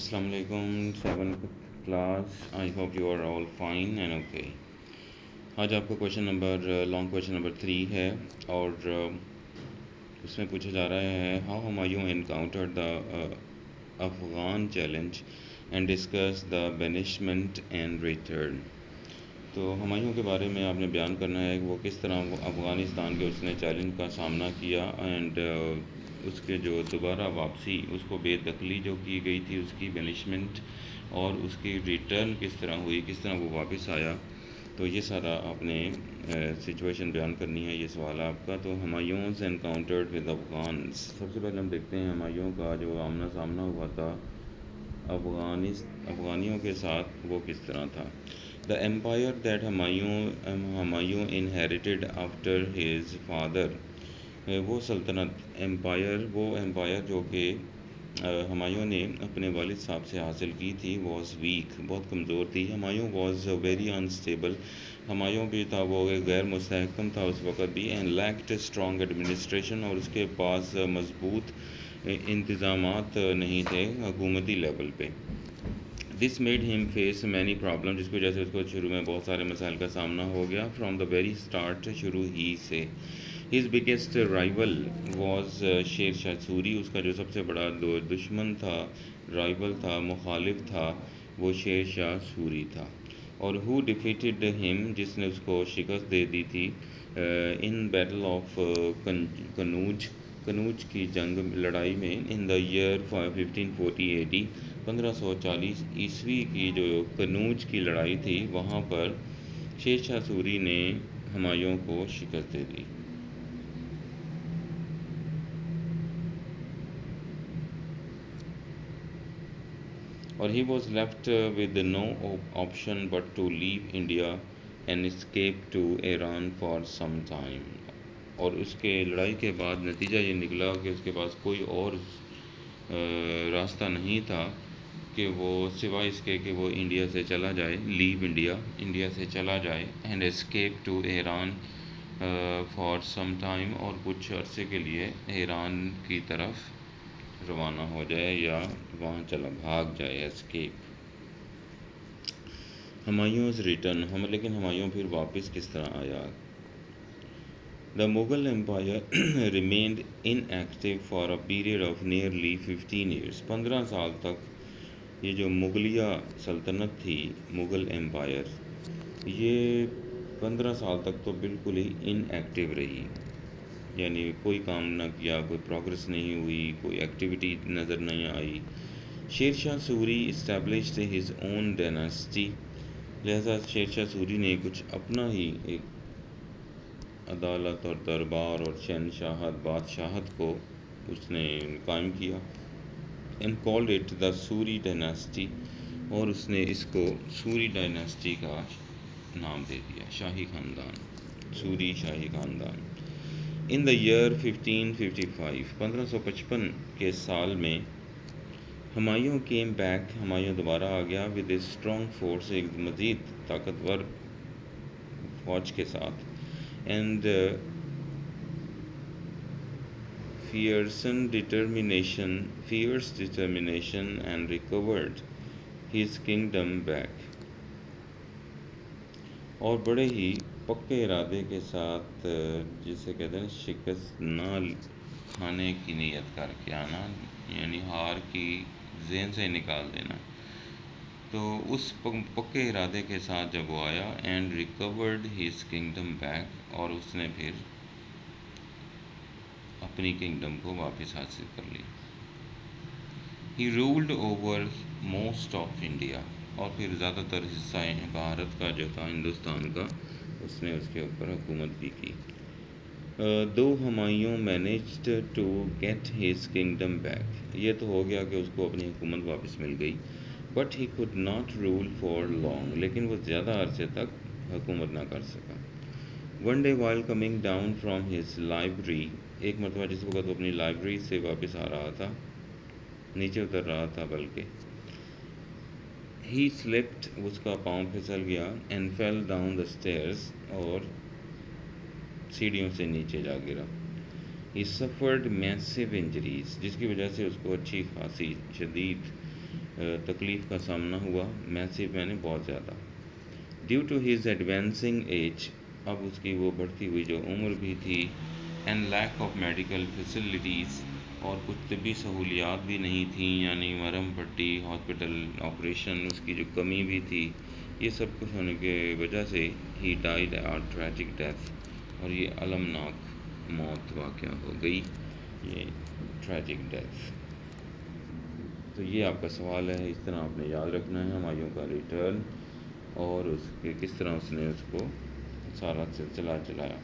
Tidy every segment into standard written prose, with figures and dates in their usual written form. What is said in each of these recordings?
Assalamu alaikum, 7th class. I hope you are all fine and okay. آج آپ کا question number long question number 3 ہے اور اس میں پوچھا جا رہا ہے how Humayun encountered the Afghan challenge and discuss the banishment and return. تو ہمایوں کے بارے میں آپ نے بیان کرنا ہے کہ وہ کس طرح افغانستان کے اس نے چیلنج کا سامنا کیا اینڈ اس کے جو دوبارہ واپسی اس کو بے دخلی جو کی گئی تھی اس کی بینشمنٹ اور اس کی ریٹرن کس طرح ہوئی، کس طرح وہ واپس آیا. تو یہ سارا آپ نے سچویشن بیان کرنی ہے. یہ سوال آپ کا. تو ہمایونز انکاؤنٹرڈ ود افغانز. سب سے پہلے ہم دیکھتے ہیں ہمایوں کا جو آمنا سامنا ہوا تھا افغانیوں کے ساتھ وہ کس طرح تھا. The empire that Humayun inherited after his father. وہ سلطنت وہ امپائر جو کہ ہمایوں نے اپنے والد صاحب سے حاصل کی تھی واز ویک، بہت کمزور تھی. Humayun was very unstable. Humayun بھی تھا وہ غیر مستحکم تھا اس وقت بھی. اینڈ لیکڈ اسٹرانگ ایڈمنسٹریشن، اور اس کے پاس مضبوط انتظامات نہیں تھے حکومتی لیول پہ. دس میڈ ہم فیس مینی پرابلم، جس کی وجہ سے اس کو شروع میں بہت سارے مسائل کا سامنا ہو گیا. فرام دا ویری اسٹارٹ، شروع ہی سے. ہز بگیسٹ رائول واز شیر شاہ سوری. اس کا جو سب سے بڑا دشمن تھا، رائول تھا، مخالف تھا، وہ شیر شاہ سوری تھا. اور ہو ڈیفیٹڈ ہم، جس نے اس کو شکست دے دی تھی ان بیٹل آف کنوج کی جنگ لڑائی میں. ان دا ایئر 1540 AD، 1540 عیسوی کی جو کنوج کی لڑائی تھی وہاں پر شیر شاہ سوری نے ہمایوں کو شکست دے دی. اور he was left with no option but to leave India and escape to Iran for some time. اور اس کے لڑائی کے بعد نتیجہ یہ نکلا کہ اس کے پاس کوئی اور راستہ نہیں تھا کہ وہ سوائے اس کے کہ وہ انڈیا سے چلا جائے، لیو انڈیا سے چلا جائے. And escape to Iran for some time, اور کچھ عرصے کے لیے ایران کی طرف روانہ ہو جائے یا وہاں بھاگ جائے، اسکیپ. ہمایونز ریٹرن، لیکن ہمایوں پھر واپس کس طرح آیا. The Mughal Empire remained inactive for a period of nearly 15 years. 15 سال تک یہ جو مغلیہ سلطنت تھی، مغل امپائر، یہ 15 سال تک تو بالکل ہی ان ایکٹیو رہی. یعنی کوئی کام نہ کیا، کوئی پروگرس نہیں ہوئی، کوئی ایکٹیویٹی نظر نہیں آئی. Sher Shah Suri established his own dynasty. لہذا شیر شاہ سوری نے کچھ اپنا ہی ایک عدالت اور دربار اور شہنشاہت، بادشاہت کو اس نے قائم کیا. And called it the sorry dynasty, اور اس نے اس کو سوری ڈائناسٹی کا نام دے دیا، شاہی خاندان، سوری شاہی خاندان. ان دا ایئر 1555، 1555 کے سال میں ہمایوں کیم بیک، ہمایوں دوبارہ آ گیا ود اے اسٹرانگ فورس، ایک مزید طاقتور فوج کے ساتھ. And fierce determination and recovered his kingdom back. اور بڑے ہی پکے ارادے کے ساتھ، جسے کہتے ہیں شکست نہ کھانے کی نیت کر کے آنا، یعنی ہار کی ذہن سے نکال دینا. تو اس پکے ارادے کے ساتھ جب وہ آیا، and recovered his kingdom back, اور اس نے پھر اپنی کنگڈم کو واپس حاصل کر لی. He ruled over most of India, اور پھر زیادہ تر حصہ بھارت کا جو تھا، ہندوستان کا، اس نے اس کے اوپر حکومت بھی کی. Though Humayun managed to get his kingdom back, یہ تو ہو گیا کہ اس کو اپنی حکومت واپس مل گئی. But he could not rule for long، لیکن وہ زیادہ عرصے تک حکومت نہ کر سکا. One day while coming down from his library، ایک مرتبہ جس وقت وہ اپنی لائبریری سے واپس آ رہا تھا، نیچے اتر رہا تھا بلکہ، he slipped، اس کا پاؤں پھسل گیا. and fell down the stairs، اور سیڑھیوں سے نیچے جا گرا. he suffered massive injuries، جس کی وجہ سے اس کو اچھی خاصی شدید تکلیف کا سامنا ہوا، میسو میں بہت زیادہ. Due to his advancing age, اب اس کی وہ بڑھتی ہوئی جو عمر بھی تھی، and lack of medical facilities, اور کچھ طبی سہولیات بھی نہیں تھیں، یعنی مرہم پٹی، ہاسپٹل، آپریشن، اس کی جو کمی بھی تھی، یہ سب کچھ ہونے کے وجہ سے ہی ڈائیڈ ٹریجک ڈیتھ، اور یہ المناک موت واقع ہو گئی، یہ ٹریجک ڈیتھ. تو یہ آپ کا سوال ہے، اس طرح آپ نے یاد رکھنا ہے ہمایوں کا ریٹرن اور اس کے کس طرح اس نے اس کو سارا سلسلہ چلایا.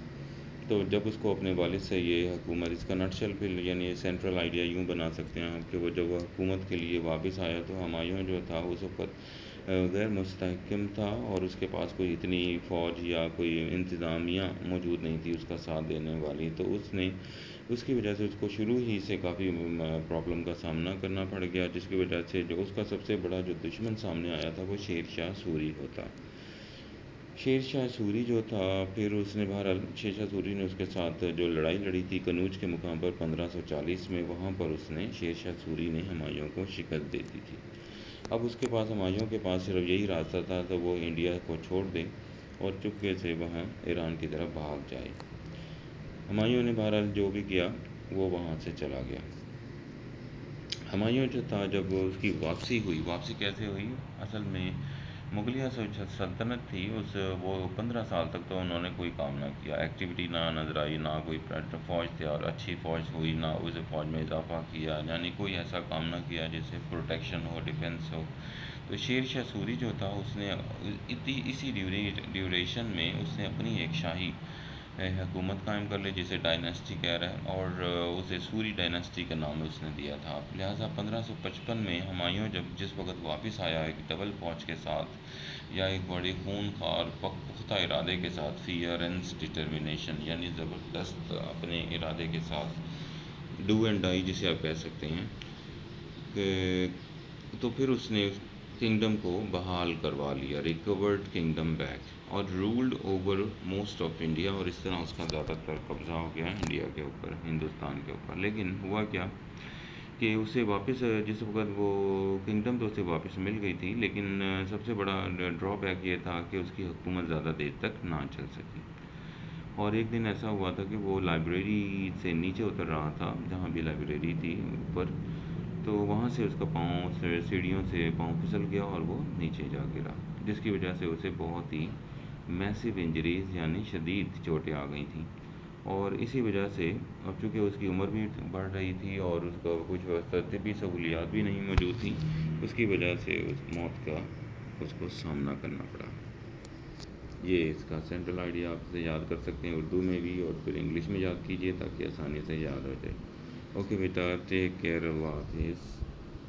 تو جب اس کو اپنے والد سے یہ حکومت، اس کا نٹشل پھر یعنی سینٹرل آئیڈیا یوں بنا سکتے ہیں آپ کہ وہ جب وہ حکومت کے لیے واپس آیا تو ہمایوں جو تھا اس وقت غیر مستحکم تھا، اور اس کے پاس کوئی اتنی فوج یا کوئی انتظامیہ موجود نہیں تھی اس کا ساتھ دینے والی. تو اس کی وجہ سے اس کو شروع ہی سے کافی پرابلم کا سامنا کرنا پڑ گیا، جس کی وجہ سے جو اس کا سب سے بڑا جو دشمن سامنے آیا تھا وہ شیر شاہ سوری ہوتا. شیر شاہ سوری جو تھا، پھر اس نے بہرحال شیر شاہ سوری نے اس کے ساتھ جو لڑائی لڑی تھی کنوج کے مقام پر 1540 میں، وہاں پر اس نے شیر شاہ سوری نے ہمایوں کو شکست دے دی تھی. اب اس کے پاس ہمایوں کے پاس صرف یہی راستہ تھا کہ وہ انڈیا کو چھوڑ دے اور چپکے سے وہاں ایران کی طرف بھاگ جائے. ہمایوں نے بہرحال جو بھی کیا وہ وہاں سے چلا گیا. ہمایوں جو تھا جب اس کی واپسی ہوئی، واپسی کیسے ہوئی؟ اصل میں مغلیہ سلطنت تھی، وہ 15 سال تک تو انہوں نے کوئی کام نہ کیا، ایکٹیویٹی نہ نظر آئی، نہ کوئی فوج تھی اور اچھی فوج ہوئی، نہ اسے فوج میں اضافہ کیا، یعنی کوئی ایسا کام نہ کیا جس سے پروٹیکشن ہو، ڈیفنس ہو. تو شیر شاہ سوری جو تھا اس نے اسی ڈیوریشن میں اس نے اپنی ایک شاہی حکومت قائم کر لی جسے ڈائناسٹی کہہ رہے ہیں، اور اسے سوری ڈائناسٹی کا نام اس نے دیا تھا. لہٰذا 1555 میں ہمایوں جس وقت واپس آیا ایک ڈبل فوج کے ساتھ، یا ایک بڑے خونخوار پختہ ارادے کے ساتھ، فیئرنس ڈٹرمنیشن، یعنی زبردست اپنے ارادے کے ساتھ، ڈو اینڈ ڈائی جسے آپ کہہ سکتے ہیں کہ، تو پھر اس نے کنگڈم کو بحال کروا لیا، ریکورڈ کنگڈم بیک، اور ruled over most of India, اور اس طرح اس کا زیادہ تر قبضہ ہو گیا انڈیا کے اوپر، ہندوستان کے اوپر. لیکن ہوا کیا کہ اسے واپس جس وقت وہ کنگڈم تو اسے واپس مل گئی تھی، لیکن سب سے بڑا ڈرا بیک یہ تھا کہ اس کی حکومت زیادہ دیر تک نہ چل سکی. اور ایک دن ایسا ہوا تھا کہ وہ لائبریری سے نیچے اتر رہا تھا، جہاں بھی لائبریری تھی اوپر، تو وہاں سے اس کا پاؤں سیڑھیوں سے پاؤں پھسل گیا اور وہ نیچے جا گرا، جس کی وجہ سے اسے بہت ہی میسو انجریز یعنی شدید چوٹیں آ گئی تھیں. اور اسی وجہ سے اب چونکہ اس کی عمر بھی بڑھ رہی تھی اور اس کا کچھ طبی سہولیات بھی نہیں موجود تھیں، اس کی وجہ سے اس موت کا اس کو سامنا کرنا پڑا. یہ اس کا سینٹرل آئیڈیا آپ سے یاد کر سکتے ہیں اردو میں بھی، اور پھر انگلش میں یاد کیجئے تاکہ آسانی سے یاد ہو جائے. اوکے بیٹا، ٹیک کیئر، اللہ حافظ.